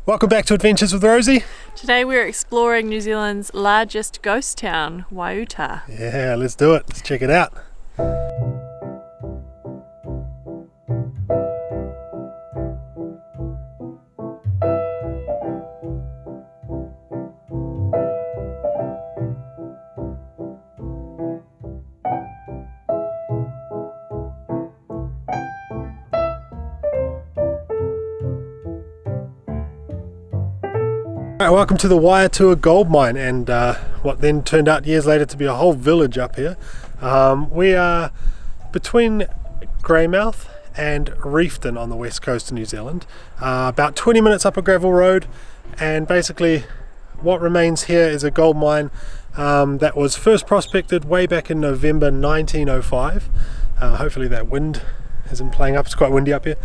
Welcome back to Adventures with Rosie. Today we're exploring New Zealand's largest ghost town, Waiuta. Yeah, let's do it. Let's check it out. Alright, welcome to the Waiuta gold mine and what then turned out years later to be a whole village up here. We are between Greymouth and Reefton on the west coast of New Zealand, about 20 minutes up a gravel road, and basically what remains here is a gold mine that was first prospected way back in November 1905. Hopefully that wind isn't playing up, it's quite windy up here.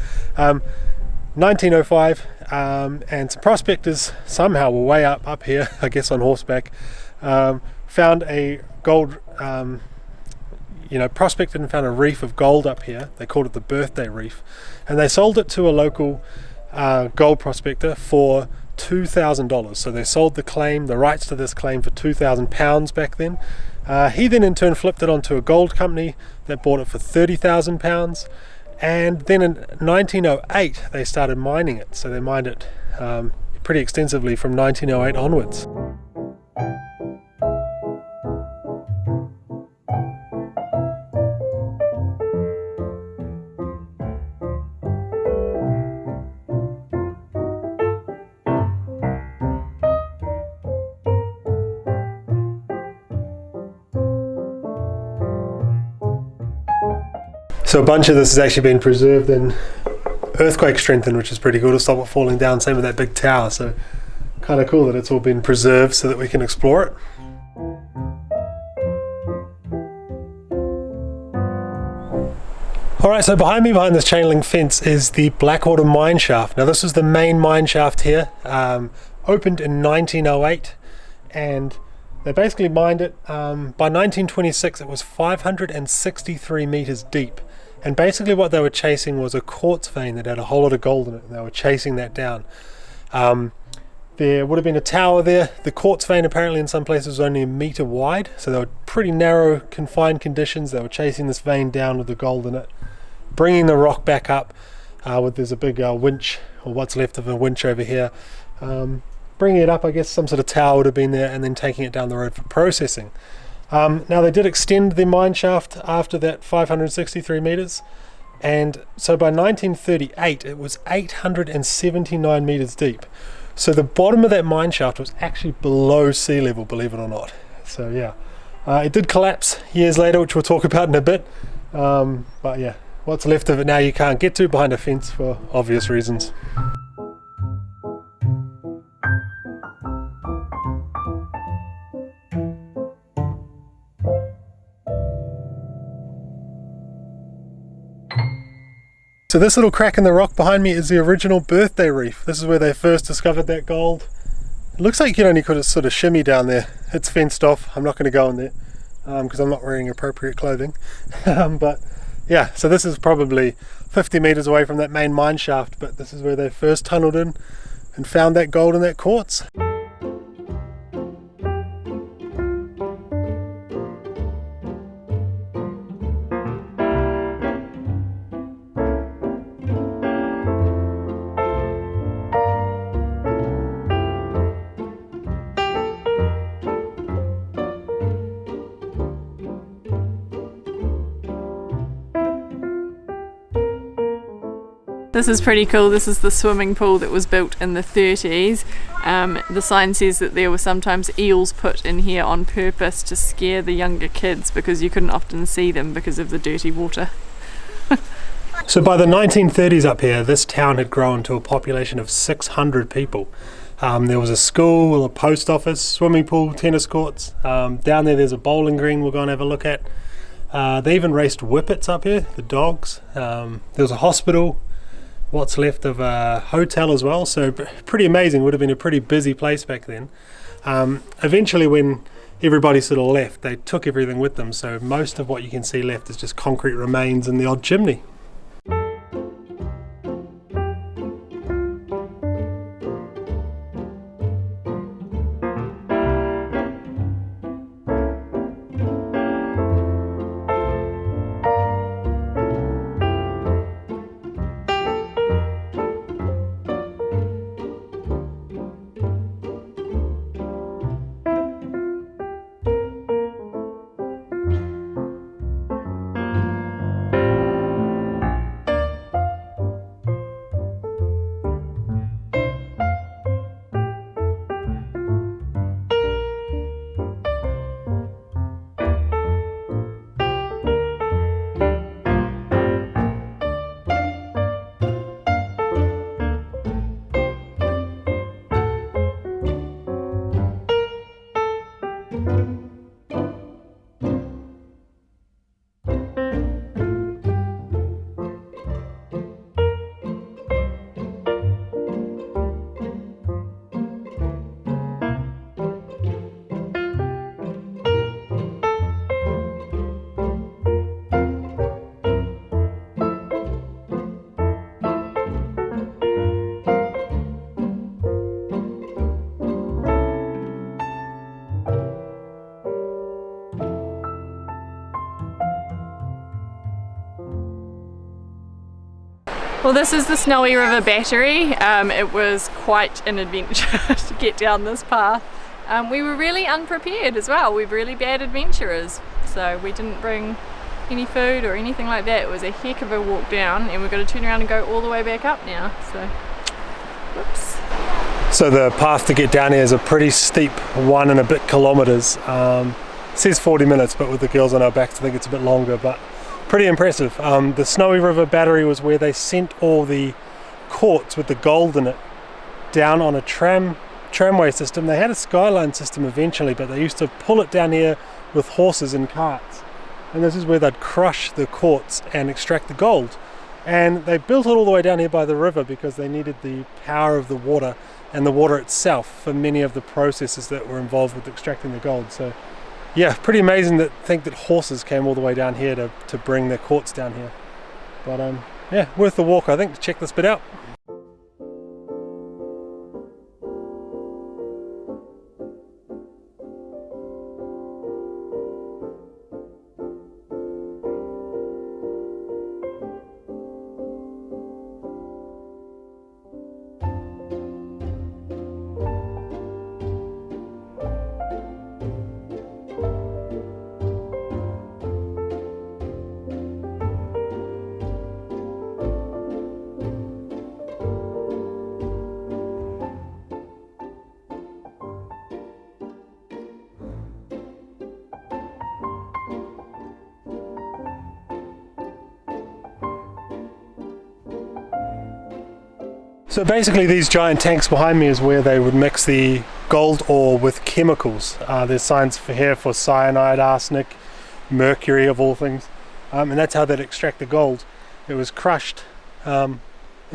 1905, and some prospectors somehow were way up here, I guess on horseback, found a gold, prospected and found a reef of gold up here. They called it the Birthday Reef, and they sold it to a local gold prospector for $2,000. So they sold the rights to this claim for £2,000 back then. He then in turn flipped it onto a gold company that bought it for £30,000. And then in 1908 they started mining it, so they mined it pretty extensively from 1908 onwards. So a bunch of this has actually been preserved and earthquake strengthened, which is pretty cool to stop it falling down. Same with that big tower, so kind of cool that it's all been preserved so that we can explore it. Alright, so behind this chain link fence is the Blackwater mine shaft. Now this was the main mine shaft here, opened in 1908, and they basically mined it. By 1926 it was 563 meters deep. And basically what they were chasing was a quartz vein that had a whole lot of gold in it, and they were chasing that down. There would have been a tower there. The quartz vein apparently in some places was only a meter wide, so they were pretty narrow, confined conditions. They were chasing this vein down with the gold in it, bringing the rock back up there's a big winch, or what's left of a winch over here. Bringing it up, I guess some sort of tower would have been there, and then taking it down the road for processing. Now they did extend the mine shaft after that 563 meters, and so by 1938 it was 879 meters deep. So the bottom of that mine shaft was actually below sea level, believe it or not. So yeah, it did collapse years later, which we'll talk about in a bit, but yeah, what's left of it now you can't get to behind a fence for obvious reasons. So this little crack in the rock behind me is the original Birthday Reef. This is where they first discovered that gold. It looks like you could sort of shimmy down there. It's fenced off. I'm not going to go in there because I'm not wearing appropriate clothing. But yeah, so this is probably 50 meters away from that main mine shaft, but this is where they first tunneled in and found that gold and that quartz. This is pretty cool. This is the swimming pool that was built in the 30s. The sign says that there were sometimes eels put in here on purpose to scare the younger kids because you couldn't often see them because of the dirty water. So by the 1930s up here, this town had grown to a population of 600 people. There was a school, a post office, swimming pool, tennis courts. Down there's a bowling green we'll go and have a look at. They even raced whippets up here, the dogs. There was a hospital, what's left of a hotel as well, so pretty amazing. Would have been a pretty busy place back then. Eventually when everybody sort of left, they took everything with them, so most of what you can see left is just concrete remains and the odd chimney. Well, this is the Snowy River Battery. It was quite an adventure to get down this path. We were really unprepared as well. We're really bad adventurers, so we didn't bring any food or anything like that. It was a heck of a walk down, and we're going to turn around and go all the way back up now. So, whoops. So the path to get down here is a pretty steep 1 and a bit kilometres. It says 40 minutes, but with the girls on our backs I think it's a bit longer, but pretty impressive. The Snowy River Battery was where they sent all the quartz with the gold in it down on a tramway system. They had a skyline system eventually, but they used to pull it down here with horses and carts, and this is where they'd crush the quartz and extract the gold. And they built it all the way down here by the river because they needed the power of the water and the water itself for many of the processes that were involved with extracting the gold. So yeah, pretty amazing to think that horses came all the way down here to bring their quartz down here. But yeah, worth the walk I think to check this bit out. So basically these giant tanks behind me is where they would mix the gold ore with chemicals. There's signs for here for cyanide, arsenic, mercury of all things, and that's how they'd extract the gold. It was crushed in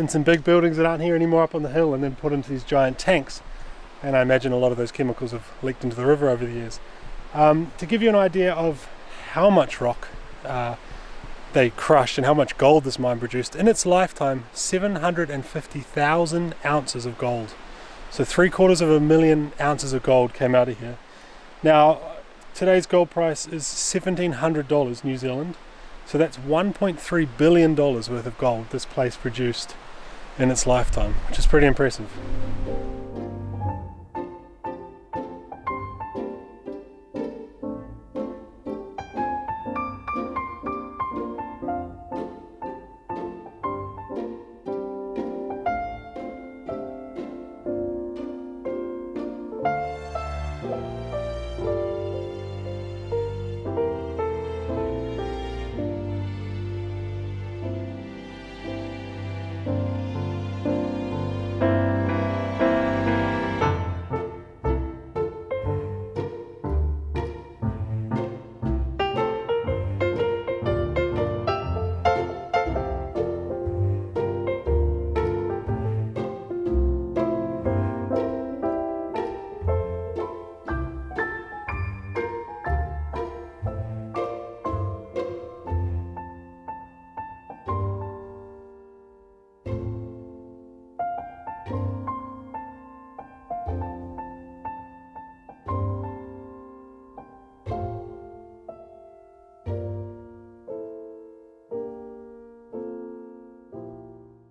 some big buildings that aren't here anymore up on the hill and then put into these giant tanks, and I imagine a lot of those chemicals have leaked into the river over the years. To give you an idea of how much rock they crushed and how much gold this mine produced, in its lifetime 750,000 ounces of gold. So 3/4 ounces of gold came out of here. Now today's gold price is $1,700 New Zealand, so that's $1.3 billion worth of gold this place produced in its lifetime, which is pretty impressive.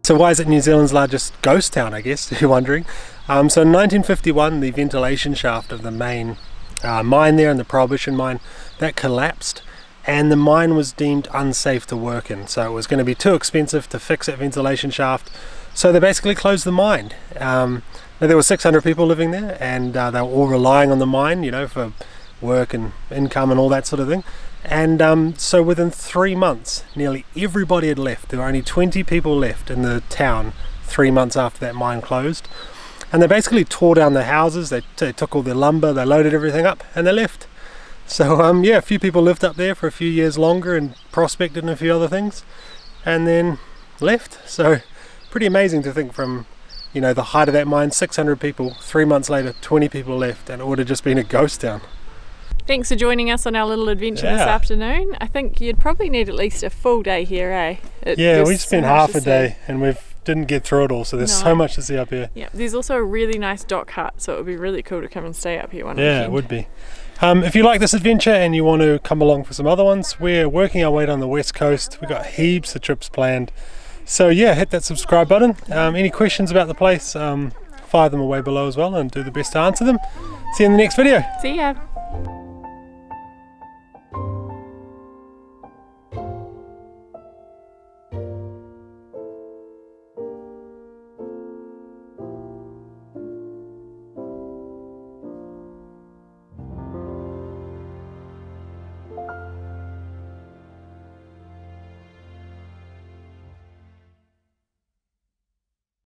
So why is it New Zealand's largest ghost town, I guess, if you're wondering? So in 1951, the ventilation shaft of the main mine there, in the Prohibition mine, that collapsed, and the mine was deemed unsafe to work in. So it was going to be too expensive to fix that ventilation shaft, so they basically closed the mine. Now there were 600 people living there, and they were all relying on the mine, you know, for work and income and all that sort of thing. And so within 3 months, nearly everybody had left. There were only 20 people left in the town 3 months after that mine closed. And they basically tore down their houses, they took all their lumber, they loaded everything up, and they left. So yeah, a few people lived up there for a few years longer and prospected and a few other things, and then left. So pretty amazing to think from, you know, the height of that mine, 600 people, 3 months later, 20 people left, and it would have just been a ghost town. Thanks for joining us on our little adventure this afternoon. I think you'd probably need at least a full day here, eh? Yeah, we spent half a day and we didn't get through it all, so there's so much to see up here. Yeah, there's also a really nice dock hut, so it would be really cool to come and stay up here one weekend. Yeah, it would be. If you like this adventure and you want to come along for some other ones, we're working our way down the west coast. We've got heaps of trips planned. So yeah, hit that subscribe button. Any questions about the place, fire them away below as well, and do the best to answer them. See you in the next video. See ya.